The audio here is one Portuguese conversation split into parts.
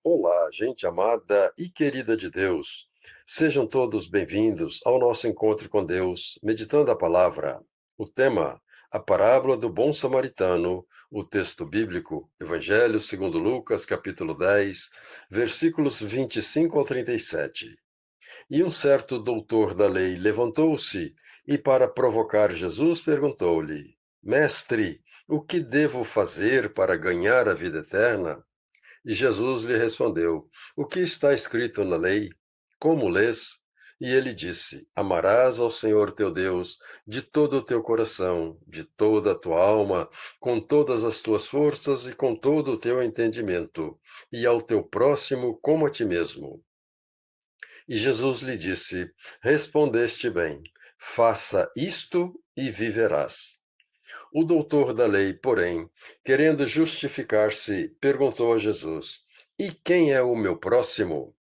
Olá, gente amada e querida de Deus. Sejam todos bem-vindos ao nosso encontro com Deus, meditando a palavra. O tema, a parábola do bom samaritano, o texto bíblico, Evangelho segundo Lucas, capítulo 10, versículos 25 ao 37. E um certo doutor da lei levantou-se e, para provocar Jesus, perguntou-lhe: Mestre, o que devo fazer para ganhar a vida eterna? E Jesus lhe respondeu: O que está escrito na lei? Como lês? E ele disse: Amarás ao Senhor teu Deus de todo o teu coração, de toda a tua alma, com todas as tuas forças e com todo o teu entendimento, e ao teu próximo como a ti mesmo. E Jesus lhe disse: Respondeste bem, faça isto e viverás. O doutor da lei, porém, querendo justificar-se, perguntou a Jesus: E quem é o meu próximo?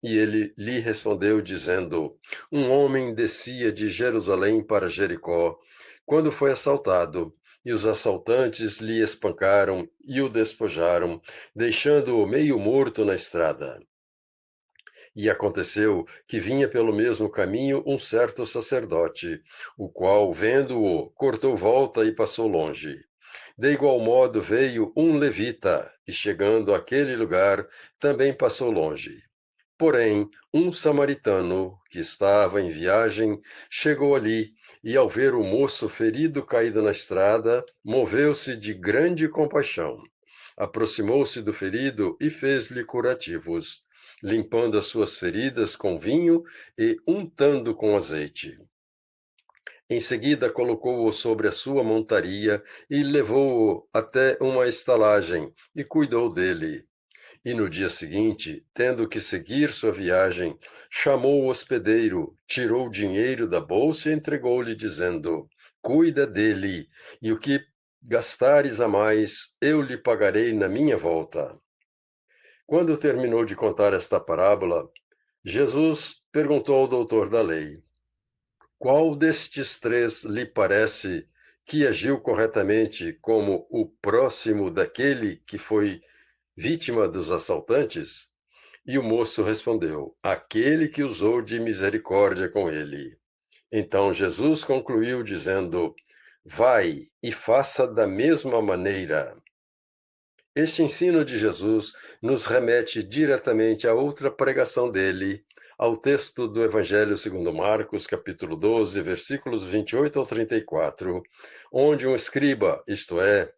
E ele lhe respondeu, dizendo: Um homem descia de Jerusalém para Jericó, quando foi assaltado, e os assaltantes lhe espancaram e o despojaram, deixando-o meio morto na estrada. E aconteceu que vinha pelo mesmo caminho um certo sacerdote, o qual, vendo-o, cortou volta e passou longe. De igual modo veio um levita, e chegando àquele lugar, também passou longe. Porém, um samaritano, que estava em viagem, chegou ali, e ao ver o moço ferido caído na estrada, moveu-se de grande compaixão. Aproximou-se do ferido e fez-lhe curativos, limpando as suas feridas com vinho e untando com azeite. Em seguida, colocou-o sobre a sua montaria e levou-o até uma estalagem e cuidou dele. E no dia seguinte, tendo que seguir sua viagem, chamou o hospedeiro, tirou o dinheiro da bolsa e entregou-lhe, dizendo: Cuida dele, e o que gastares a mais, eu lhe pagarei na minha volta. Quando terminou de contar esta parábola, Jesus perguntou ao doutor da lei: Qual destes três lhe parece que agiu corretamente como o próximo daquele que foi vítima dos assaltantes? E o moço respondeu: Aquele que usou de misericórdia com ele. Então Jesus concluiu dizendo: Vai e faça da mesma maneira. Este ensino de Jesus nos remete diretamente a outra pregação dele, ao texto do Evangelho segundo Marcos, capítulo 12, versículos 28 ao 34, onde um escriba, isto é,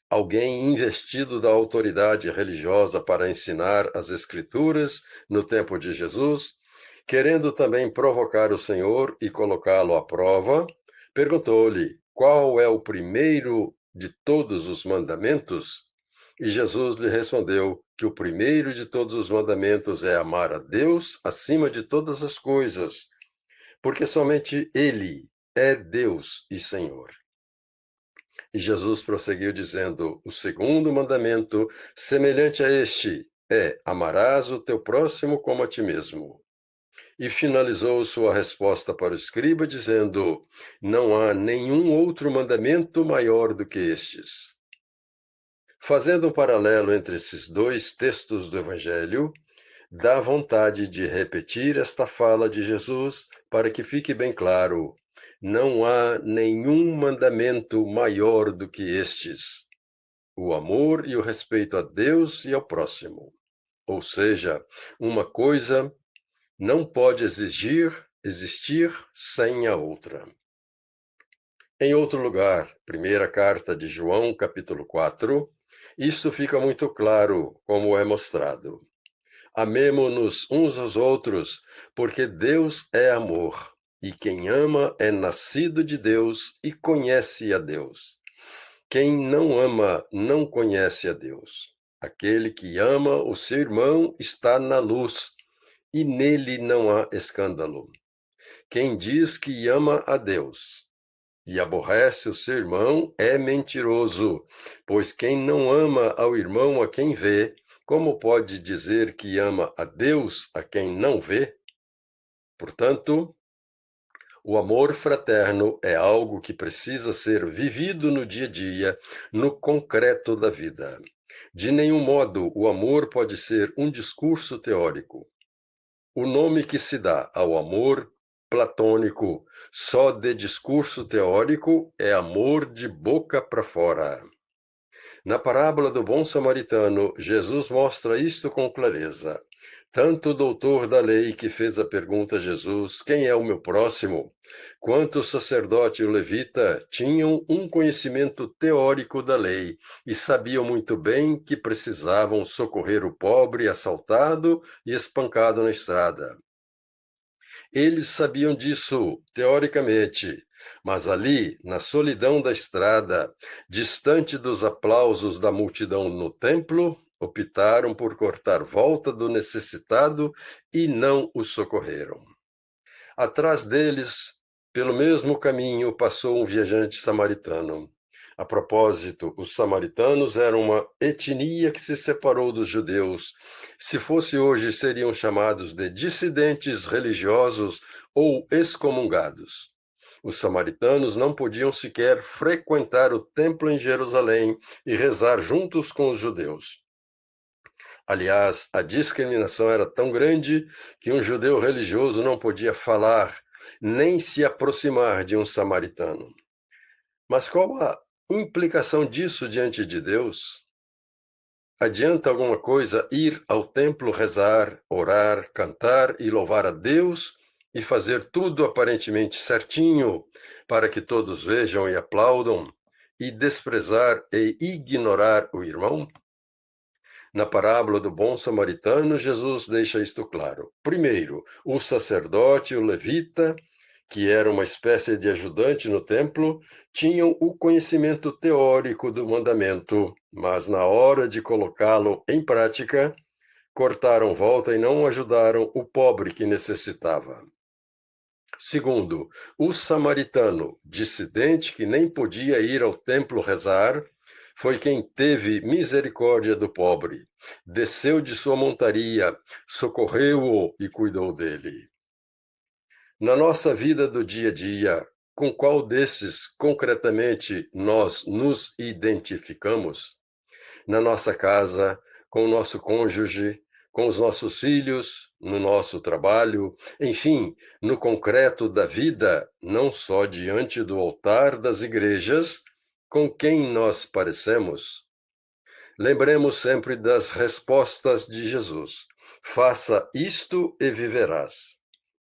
alguém investido da autoridade religiosa para ensinar as Escrituras no tempo de Jesus, querendo também provocar o Senhor e colocá-lo à prova, perguntou-lhe: Qual é o primeiro de todos os mandamentos? E Jesus lhe respondeu que o primeiro de todos os mandamentos é amar a Deus acima de todas as coisas, porque somente Ele é Deus e Senhor. E Jesus prosseguiu dizendo: O segundo mandamento, semelhante a este, é: amarás o teu próximo como a ti mesmo. E finalizou sua resposta para o escriba, dizendo: Não há nenhum outro mandamento maior do que estes. Fazendo um paralelo entre esses dois textos do Evangelho, dá vontade de repetir esta fala de Jesus para que fique bem claro: não há nenhum mandamento maior do que estes: o amor e o respeito a Deus e ao próximo. Ou seja, uma coisa não pode existir sem a outra. Em outro lugar, primeira carta de João, capítulo 4, isto fica muito claro, como é mostrado. Amemo-nos uns aos outros, porque Deus é amor, e quem ama é nascido de Deus e conhece a Deus. Quem não ama não conhece a Deus. Aquele que ama o seu irmão está na luz, e nele não há escândalo. Quem diz que ama a Deus e aborrece o seu irmão é mentiroso, pois quem não ama ao irmão a quem vê, como pode dizer que ama a Deus a quem não vê? Portanto, o amor fraterno é algo que precisa ser vivido no dia a dia, no concreto da vida. De nenhum modo o amor pode ser um discurso teórico. O nome que se dá ao amor platônico só de discurso teórico é amor de boca para fora. Na parábola do bom samaritano, Jesus mostra isto com clareza. Tanto o doutor da lei que fez a pergunta a Jesus, quem é o meu próximo, quanto o sacerdote e o levita tinham um conhecimento teórico da lei e sabiam muito bem que precisavam socorrer o pobre assaltado e espancado na estrada. Eles sabiam disso, teoricamente, mas ali, na solidão da estrada, distante dos aplausos da multidão no templo, optaram por cortar volta do necessitado e não o socorreram. Atrás deles, pelo mesmo caminho, passou um viajante samaritano. A propósito, os samaritanos eram uma etnia que se separou dos judeus. Se fosse hoje, seriam chamados de dissidentes religiosos ou excomungados. Os samaritanos não podiam sequer frequentar o templo em Jerusalém e rezar juntos com os judeus. Aliás, a discriminação era tão grande que um judeu religioso não podia falar nem se aproximar de um samaritano. Mas qual a implicação disso diante de Deus? Adianta alguma coisa ir ao templo rezar, orar, cantar e louvar a Deus e fazer tudo aparentemente certinho para que todos vejam e aplaudam e desprezar e ignorar o irmão? Na parábola do bom samaritano, Jesus deixa isto claro. Primeiro, o sacerdote e o levita, que era uma espécie de ajudante no templo, tinham o conhecimento teórico do mandamento, mas na hora de colocá-lo em prática, cortaram volta e não ajudaram o pobre que necessitava. Segundo, o samaritano, dissidente que nem podia ir ao templo rezar, foi quem teve misericórdia do pobre, desceu de sua montaria, socorreu-o e cuidou dele. Na nossa vida do dia a dia, com qual desses concretamente nós nos identificamos? Na nossa casa, com o nosso cônjuge, com os nossos filhos, no nosso trabalho, enfim, no concreto da vida, não só diante do altar das igrejas, com quem nós parecemos? Lembremos sempre das respostas de Jesus. Faça isto e viverás.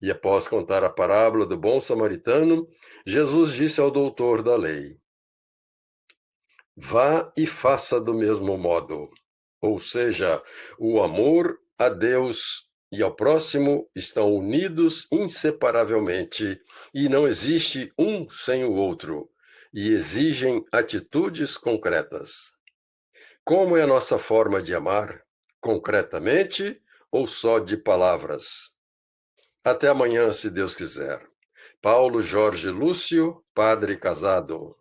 E após contar a parábola do bom samaritano, Jesus disse ao doutor da lei: vá e faça do mesmo modo. Ou seja, o amor a Deus e ao próximo estão unidos inseparavelmente e não existe um sem o outro, e exigem atitudes concretas. Como é a nossa forma de amar? Concretamente ou só de palavras? Até amanhã, se Deus quiser. Paulo Jorge Lúcio, padre casado.